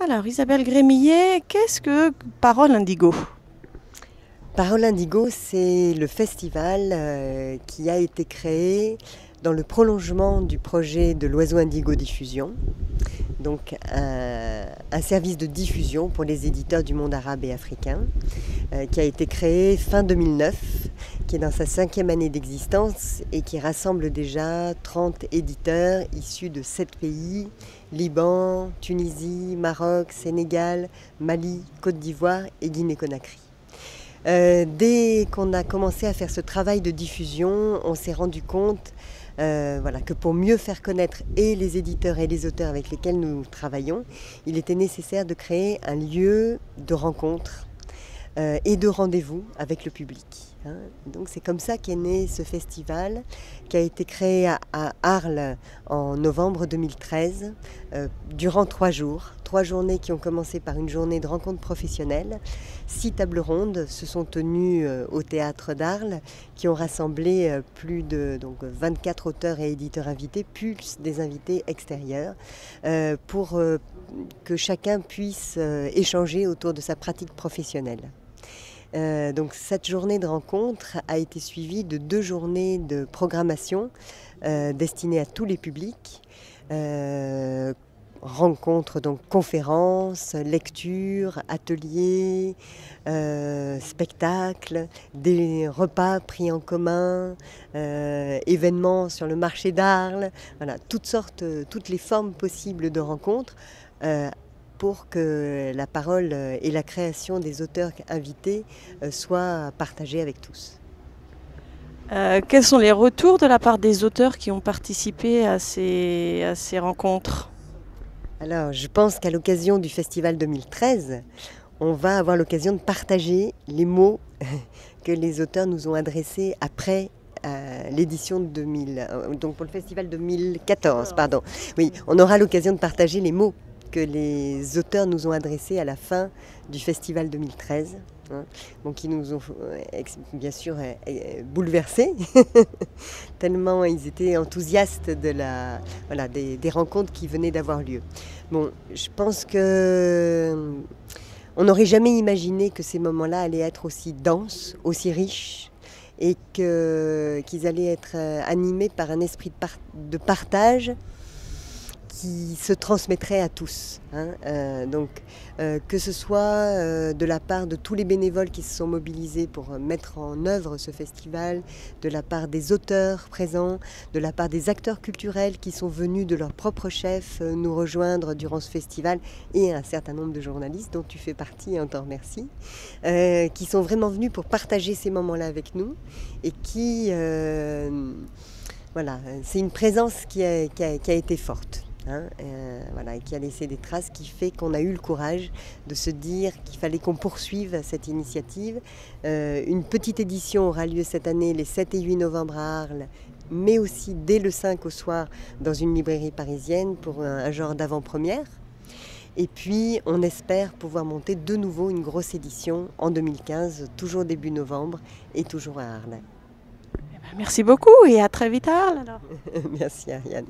Alors, Isabelle Grémillet, qu'est-ce que Parole Indigo? Parole Indigo, c'est le festival qui a été créé dans le prolongement du projet de l'Oiseau Indigo Diffusion, donc un service de diffusion pour les éditeurs du monde arabe et africain, qui a été créé fin 2009, qui est dans sa 5e année d'existence et qui rassemble déjà 30 éditeurs issus de 7 pays, Liban, Tunisie, Maroc, Sénégal, Mali, Côte d'Ivoire et Guinée-Conakry. Dès qu'on a commencé à faire ce travail de diffusion, on s'est rendu compte que pour mieux faire connaître et les éditeurs et les auteurs avec lesquels nous travaillons, il était nécessaire de créer un lieu de rencontre et de rendez-vous avec le public. Donc c'est comme ça qu'est né ce festival qui a été créé à Arles en novembre 2013 durant 3 jours. 3 journées qui ont commencé par une journée de rencontres professionnelles. 6 tables rondes se sont tenues au théâtre d'Arles qui ont rassemblé plus de 24 auteurs et éditeurs invités, plus des invités extérieurs pour que chacun puisse échanger autour de sa pratique professionnelle. Donc cette journée de rencontre a été suivie de 2 journées de programmation destinées à tous les publics. Rencontres, donc conférences, lectures, ateliers, spectacles, des repas pris en commun, événements sur le marché d'Arles, voilà, toutes les formes possibles de rencontres pour que la parole et la création des auteurs invités soient partagées avec tous. Quels sont les retours de la part des auteurs qui ont participé à ces rencontres? Alors, je pense qu'à l'occasion du Festival 2013, on va avoir l'occasion de partager les mots que les auteurs nous ont adressés après l'édition de 2000, donc pour le Festival 2014, pardon. Oui, on aura l'occasion de partager les mots que les auteurs nous ont adressés à la fin du Festival 2013. Donc qui nous ont bien sûr bouleversés, tellement ils étaient enthousiastes des rencontres qui venaient d'avoir lieu. Bon, je pense que on n'aurait jamais imaginé que ces moments-là allaient être aussi denses, aussi riches, et qu'ils allaient être animés par un esprit de partage qui se transmettrait à tous. Que ce soit de la part de tous les bénévoles qui se sont mobilisés pour mettre en œuvre ce festival, de la part des auteurs présents, de la part des acteurs culturels qui sont venus de leur propre chef nous rejoindre durant ce festival, et un certain nombre de journalistes dont tu fais partie et on t'en remercie, qui sont vraiment venus pour partager ces moments-là avec nous et qui... c'est une présence qui a été forte. Et qui a laissé des traces, qui fait qu'on a eu le courage de se dire qu'il fallait qu'on poursuive cette initiative. Une petite édition aura lieu cette année les 7 et 8 novembre à Arles, mais aussi dès le 5 au soir dans une librairie parisienne pour un genre d'avant-première. Et puis on espère pouvoir monter de nouveau une grosse édition en 2015, toujours début novembre et toujours à Arles. Merci beaucoup et à très vite à Arles alors. Merci Ariane.